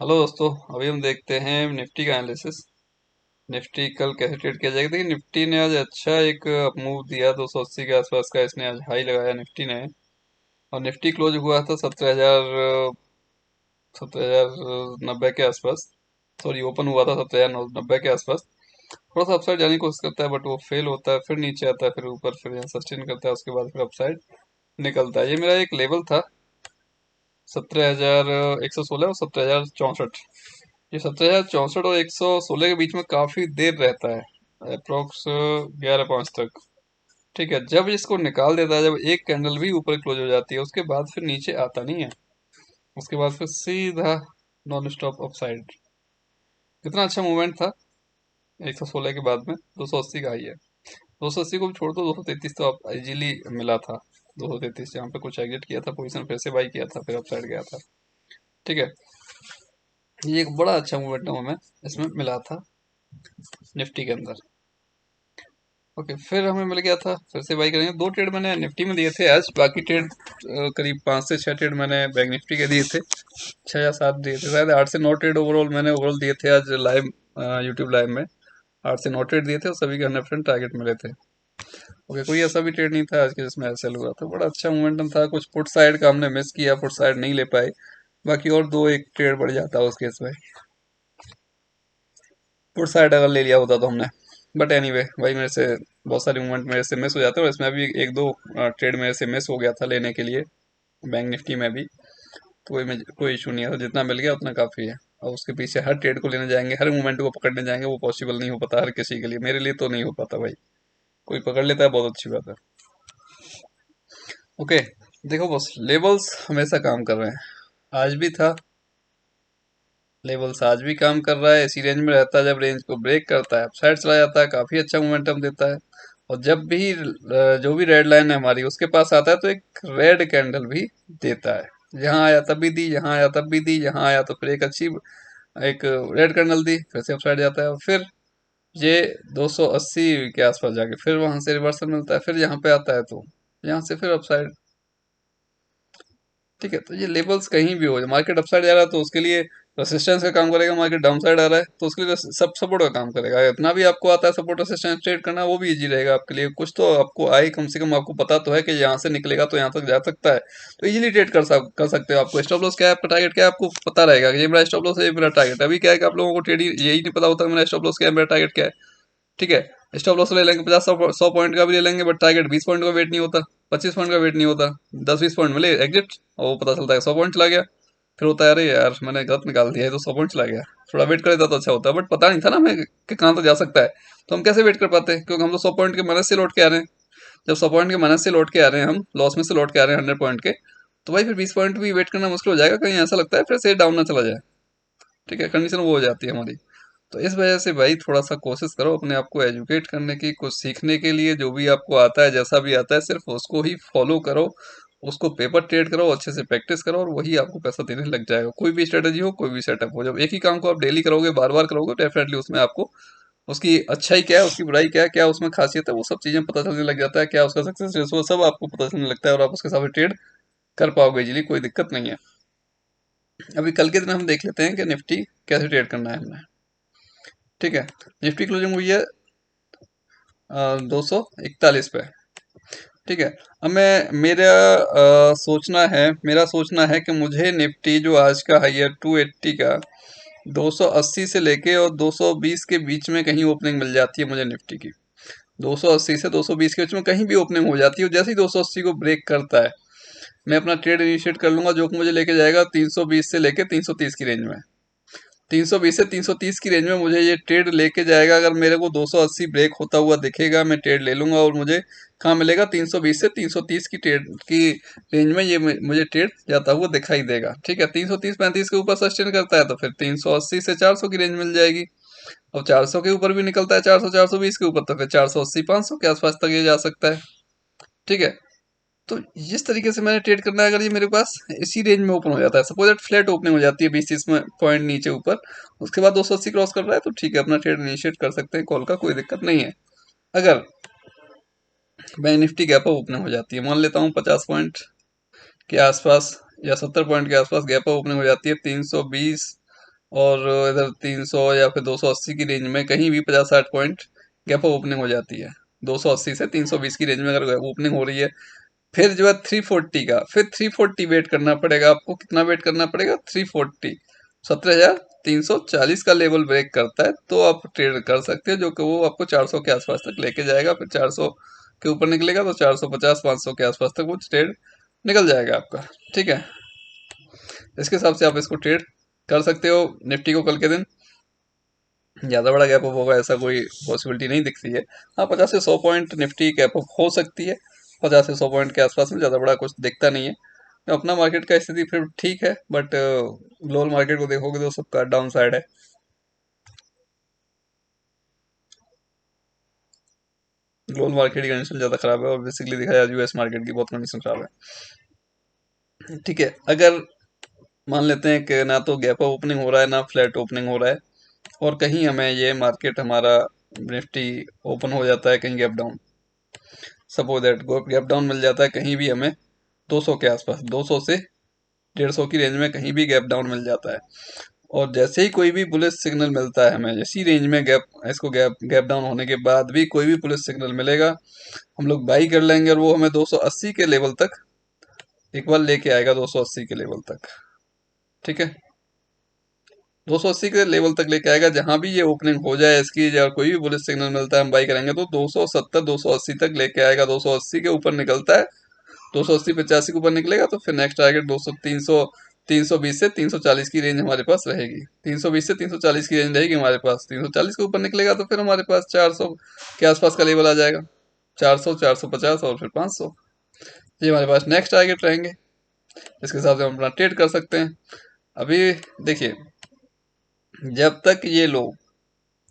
Hello दोस्तों। अभी हम देखते हैं निफ्टी का एनालिसिस। निफ्टी कल कैसे ट्रेड किया जाएगा। देखिए निफ्टी ने आज अच्छा एक मूव दिया, 280 के आसपास का इसने आज हाई लगाया निफ्टी ने। और निफ्टी क्लोज हुआ था 17,090 के आसपास। सॉरी, ओपन हुआ था 17,090 के आसपास। थोड़ा सा अपसाइड जाने की कोशिश करता है बट वो फेल होता है, फिर नीचे आता है, फिर ऊपर, फिर यहाँ सस्टेन करता है, उसके बाद फिर अपसाइड निकलता है। ये मेरा एक लेवल था 17,116 और 17,064। ये 17,064 और 116 के बीच में काफी देर रहता है, अप्रोक्स 11 5 तक। ठीक है, जब इसको निकाल देता है, जब एक कैंडल भी ऊपर क्लोज हो जाती है, उसके बाद फिर नीचे आता नहीं है। उसके बाद फिर सीधा नॉन स्टॉप अपसाइड। कितना अच्छा मूवमेंट था 116 के बाद में। 280 का ही है। 280 को भी छोड़ दो, 233 तो आप इजीली मिला था। 233 यहाँ पे कुछ एग्जिट किया था, पोजीशन फिर से बाई किया था, फिर अपसाइड गया था। ठीक है, ये एक बड़ा अच्छा मूवमेंट हमें इसमें मिला था निफ्टी के अंदर। ओके, फिर हमें मिल गया था, फिर से बाई करेंगे। दो ट्रेड मैंने निफ्टी में दिए थे आज, बाकी ट्रेड करीब 5 से 6 ट्रेड मैंने बैंक निफ्टी के दिए थे। 6 या 7 दिए थे शायद। 8 से 9 ट्रेड ओवरऑल मैंने ओवरऑल दिए थे आज लाइव, यूट्यूब लाइव में। 8 से 9 ट्रेड दिए थे और सभी के 100% टारगेट मिले थे। ओके, कोई ऐसा भी ट्रेड नहीं था आज के जिसमें एसएल हुआ था। बड़ा अच्छा मोमेंटम था। कुछ पुट साइड का हमने मिस किया, पुट साइड नहीं ले पाए। बाकी और दो एक ट्रेड बढ़ जाता उस केस में। पुट साइड अगर ले लिया होता तो हमने। बट एनीवे भाई, मेरे से बहुत सारे मूवमेंट मेरे से मिस हो जाते हैं, और इसमें भी एक दो ट्रेड मेरे से मिस हो गया था लेने के लिए, बैंक निफ्टी में भी। तो कोई इशू नहीं है, तो जितना मिल गया उतना काफ़ी है। और उसके पीछे हर ट्रेड को लेने जाएंगे, हर मूवमेंट को पकड़ने जाएंगे, वो पॉसिबल नहीं हो पाता हर किसी के लिए। मेरे लिए तो नहीं हो पाता भाई। कोई पकड़ लेता है, बहुत अच्छी बात है। ओके, देखो बस, लेवल्स हमेशा काम कर रहे हैं। आज भी था, लेवल्स आज भी काम कर रहा है। इसी रेंज में रहता है, जब रेंज को ब्रेक करता है अपसाइड चला जाता है, काफी अच्छा मोमेंटम देता है। और जब भी जो भी रेड लाइन है हमारी उसके पास आता है, तो एक रेड कैंडल भी देता है। यहाँ आया तब भी दी, यहाँ आया तब भी दी, यहाँ आया तो फिर एक अच्छी एक रेड कैंडल दी, फिर से अपसाइड जाता है। और फिर ये 280 के आसपास जाके फिर वहां से रिवर्सल मिलता है, फिर यहाँ पे आता है तो यहाँ से फिर अपसाइड। ठीक है, तो ये लेवल्स कहीं भी हो, मार्केट अपसाइड जा रहा है तो उसके लिए रेसिस्टेंस का काम करेगा, मार्केट डाउन साइड आ रहा है तो उसके लिए सब सपोर्ट का काम करेगा। इतना भी आपको आता है सपोर्ट रेसिस्टेंस ट्रेड करना, वो भी इजी रहेगा आपके लिए। कुछ तो आपको आए, कम से कम आपको पता तो है कि यहाँ से निकलेगा तो यहाँ तक जा सकता है, तो इजीली ट्रेड कर सकते हो। आपको स्टॉप लॉस क्या है, आपका टारगेट क्या है, आपको पता रहेगा कि ये मेरा स्टॉप लॉस है, ये मेरा टारगेट है। अभी क्या है कि आप लोगों को ट्रेड यही नहीं पता होता मेरा स्टॉप लॉस क्या है, मेरा टारगेट क्या है। ठीक है, स्टॉप लॉस ले लेंगे 50 100 पॉइंट का भी ले लेंगे, बट टारगेट 20 पॉइंट का वेट नहीं होता, 25 पॉइंट का वेट नहीं होता। 10 20 पॉइंट मिले एग्जिट, और वो पता चलता है 100 पॉइंट चला गया। फिर होता है अरे यार मैंने गलत निकाल दिया है, तो 100 पॉइंट चला गया। थोड़ा वेट कर लेता तो अच्छा होता, बट पता नहीं था ना हमें कि कहाँ तक जा सकता है। तो हम कैसे वेट कर पाते हैं, क्योंकि हम तो 100 पॉइंट के माइनस से लौट के आ रहे हैं। जब 100 पॉइंट के माइनस से लौट के आ रहे हैं, हम लॉस में से लौट के आ रहे हैं 100 पॉइंट के, तो भाई फिर 20 पॉइंट भी वेट करना मुश्किल हो जाएगा। कहीं ऐसा लगता है फिर से डाउन ना चला जाए। ठीक है, कंडीशन वो हो जाती है हमारी। तो इस वजह से भाई थोड़ा सा कोशिश करो अपने आप को एजुकेट करने की, कुछ सीखने के लिए। जो भी आपको आता है, जैसा भी आता है, सिर्फ उसको ही फॉलो करो, उसको पेपर ट्रेड करो, अच्छे से प्रैक्टिस करो, और वही आपको पैसा देने लग जाएगा। कोई भी स्ट्रेटजी हो, कोई भी सेटअप हो, जब एक ही काम को आप डेली करोगे, बार बार करोगे, डेफिनेटली उसमें आपको उसकी अच्छाई क्या है, उसकी बुराई क्या है, क्या उसमें खासियत है, वो सब चीजें पता चलने लग जाता है। क्या उसका सक्सेस रेशो, सब आपको पता चलने लगता है, और आप उसके हिसाब से ट्रेड कर पाओगे इजीली, कोई दिक्कत नहीं है। अभी कल के दिन हम देख लेते हैं कि निफ्टी कैसे ट्रेड करना है हमें। ठीक है, निफ्टी क्लोजिंग हुई है 241 पे। ठीक है, अब मेरा सोचना है कि मुझे निफ्टी जो आज का हाई है 280 का, 280 से लेके और 220 के बीच में कहीं ओपनिंग मिल जाती है मुझे निफ्टी की। 280 से 220 के बीच में कहीं भी ओपनिंग हो जाती है। जैसे ही 280 को ब्रेक करता है, मैं अपना ट्रेड इनिशिएट कर लूंगा, जो कि मुझे लेके जाएगा 320 से लेके 330 की रेंज में। 320 से 330 की रेंज में मुझे ये ट्रेड लेके जाएगा। अगर मेरे को 280 ब्रेक होता हुआ दिखेगा, मैं ट्रेड ले लूंगा, और मुझे कहाँ मिलेगा, 320 से 330 की ट्रेड की रेंज में ये मुझे ट्रेड जाता हुआ दिखाई देगा। ठीक है, 330 35 के ऊपर सस्टेन करता है तो फिर 380 से 400 की रेंज मिल जाएगी। और 400 के ऊपर भी निकलता है, 400 420 के ऊपर, तो फिर 480 500 के आसपास तक ये जा सकता है। ठीक है, तो जिस तरीके से मैंने ट्रेड करना है, अगर ये मेरे पास इसी रेंज में ओपन हो जाता है, सपोज दैट फ्लैट ओपनिंग हो जाती है 20 30 पॉइंट नीचे ऊपर, उसके बाद 280 क्रॉस कर रहा है, तो ठीक है, अपना ट्रेड इनिशिएट कर सकते हैं, कॉल का कोई दिक्कत नहीं है। अगर bank Nifty gap up opening हो जाती है, मान लेता हूँ 50 पॉइंट के आसपास या 70 पॉइंट के आसपास गैप अप ओपनिंग हो जाती है, 320 और इधर 300 या फिर 280 की रेंज में कहीं भी 50-60 पॉइंट गैप ओपनिंग हो जाती है। 280 से 320 की रेंज में अगर ओपनिंग हो रही है, फिर जो है 340 का, फिर 340 वेट करना पड़ेगा आपको। कितना वेट करना पड़ेगा? 340। 17,340 का लेवल ब्रेक करता है तो आप ट्रेड कर सकते हो, जो कि वो आपको 400 के आसपास तक लेके जाएगा। फिर 400 के ऊपर निकलेगा तो 450 500 के आसपास तक वो ट्रेड निकल जाएगा आपका। ठीक है, इसके हिसाब से आप इसको ट्रेड कर सकते हो। निफ्टी को कल के दिन ज़्यादा बड़ा गैप अप होगा ऐसा कोई पॉसिबिलिटी नहीं दिखती है। हाँ, 50 से 100 पॉइंट निफ्टी गैप अप हो सकती है। 50 से 100 पॉइंट के आसपास में ज़्यादा बड़ा कुछ दिखता नहीं है। तो अपना मार्केट का स्थिति फिर ठीक है, बट ग्लोबल मार्केट को देखोगे तो सबका डाउन साइड है। ग्लोबल मार्केट की कंडीशन ज़्यादा खराब है, और बेसिकली देखा जाए यूएस मार्केट की बहुत कंडीशन खराब है। ठीक है, अगर मान लेते हैं कि ना तो गैप अप ओपनिंग हो रहा है ना फ्लैट ओपनिंग हो रहा है, और कहीं हमें ये मार्केट हमारा निफ्टी ओपन हो जाता है कहीं gap down, suppose that gap down मिल जाता है कहीं भी हमें 200 के आसपास, 200 से 150 की रेंज में कहीं भी गैप डाउन मिल जाता है, और जैसे ही कोई भी बुलिश सिग्नल मिलता है हमें इसी रेंज में गैप, इसको गैप गैप डाउन होने के बाद भी कोई भी बुलिश सिग्नल मिलेगा, हम लोग बाई कर लेंगे, और वो हमें 280 के लेवल तक एक बार लेके आएगा, 280 के लेवल तक। ठीक है, 280 के लेवल तक लेके आएगा। जहां भी ये ओपनिंग हो जाए इसकी, या कोई भी बुलिश सिग्नल मिलता है हम बाई करेंगे तो 270 280 तक लेके आएगा। 280 के ऊपर निकलता है, 280 85 के ऊपर निकलेगा तो फिर नेक्स्ट टारगेट 200 300 320 से 340 की रेंज हमारे पास रहेगी। 320 से 340 की रेंज रहेगी हमारे पास। 340 के ऊपर निकलेगा तो फिर हमारे पास 400 के आसपास का लेवल आ जाएगा। 400 450 और फिर 500, ये हमारे पास नेक्स्ट टारगेट रहेंगे। इसके हिसाब से हम अपना ट्रेड कर सकते हैं। अभी देखिए, जब तक ये लो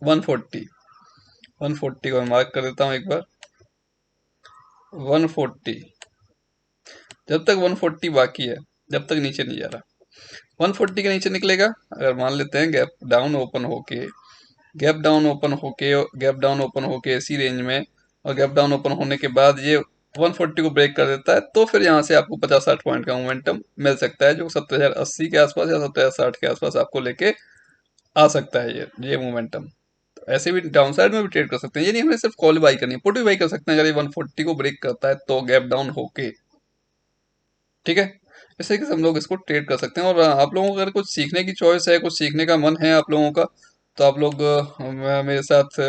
140, 140 को मैं मार्क कर देता हूँ एक बार। 140, जब तक 140 बाकी है, जब तक नीचे नहीं जा रहा, 140 के नीचे निकलेगा, अगर मान लेते हैं गैप डाउन ओपन होके, गैप डाउन ओपन होके, गैप डाउन ओपन होके इसी रेंज में, और गैप डाउन ओपन होने के बाद ये 140 को ब्रेक कर देता है, तो फिर यहाँ से आपको 50-60 पॉइंट का मोमेंटम मिल सकता है, जो 70,080 के आसपास या 70,060 के आसपास आपको लेके आ सकता है ये मोमेंटम। ऐसे भी डाउन साइड में भी ट्रेड कर सकते हैं, ये नहीं हमें सिर्फ कॉल बाई करनी है, पुट भी बाई कर सकते हैं अगर ये 140 को ब्रेक करता है तो गैप डाउन होके। ठीक है, इस तरीके से हम लोग इसको ट्रेड कर सकते हैं। और आप लोगों को अगर कुछ सीखने की चॉइस है, कुछ सीखने का मन है आप लोगों का, तो आप लोग मेरे साथ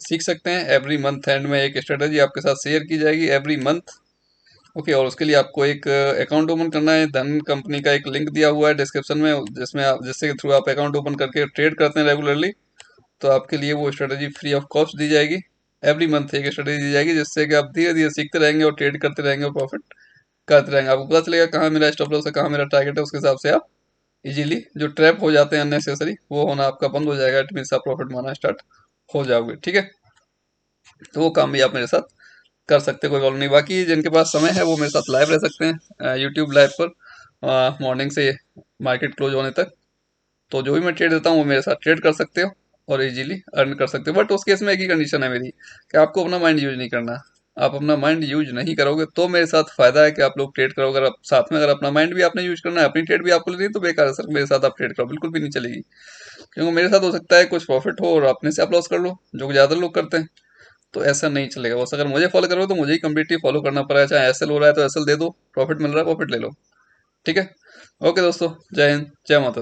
सीख सकते हैं। एवरी मंथ एंड में एक स्ट्रेटजी आपके साथ शेयर की जाएगी एवरी मंथ। ओके, और उसके लिए आपको एक अकाउंट ओपन करना है। धन कंपनी का एक लिंक दिया हुआ है डिस्क्रिप्शन में, जिसमें आप, जिसके थ्रू आप अकाउंट ओपन करके ट्रेड करते हैं रेगुलरली, तो आपके लिए वो स्ट्रेटजी फ्री ऑफ कॉस्ट दी जाएगी। एवरी मंथ एक स्ट्रेटजी दी जाएगी, जिससे कि आप धीरे धीरे सीखते रहेंगे और ट्रेड करते रहेंगे और प्रॉफिट करते रहेंगे। आपको पता चलेगा कहाँ मेरा स्टॉप लॉस है, कहाँ मेरा टारगेट है। उसके हिसाब से आप इजीली जो ट्रैप हो जाते हैं अननेसेसरी, वो होना आपका बंद हो जाएगा। इट मीन्स आप प्रॉफिट माना स्टार्ट हो जाओगे। ठीक है, तो वो काम भी आप मेरे साथ कर सकते हैं, कोई प्रॉब्लम नहीं। बाकी जिनके पास समय है वो मेरे साथ लाइव रह सकते हैं यूट्यूब लाइव पर मॉर्निंग से मार्केट क्लोज होने तक। तो जो भी मैं ट्रेड देता हूँ वो मेरे साथ ट्रेड कर सकते हो और इजीली अर्न कर सकते हो। बट उस केस में एक ही कंडीशन है मेरी, कि आपको अपना माइंड यूज नहीं करना। आप अपना माइंड यूज नहीं करोगे तो मेरे साथ फायदा है कि आप लोग ट्रेड करोगे। अगर आप साथ में, अगर अपना माइंड भी आपने यूज करना है, अपनी ट्रेड भी आपको लेनी है, तो बेकार है सर, मेरे साथ आप ट्रेड करो, बिल्कुल भी नहीं चलेगी। क्योंकि मेरे साथ हो सकता है कुछ प्रॉफिट हो और अपने से आप लॉस कर लो, जो कि ज़्यादा लोग करते हैं। तो ऐसा नहीं चलेगा। बस अगर मुझे फॉलो करोगे तो मुझे ही कम्प्लीटली फॉलो करना पड़ेगा। चाहे एसएल हो रहा है तो एसएल दे दो, प्रॉफिट मिल रहा है प्रॉफिट ले लो। ठीक है, ओके दोस्तों, जय हिंद, जय माता दी।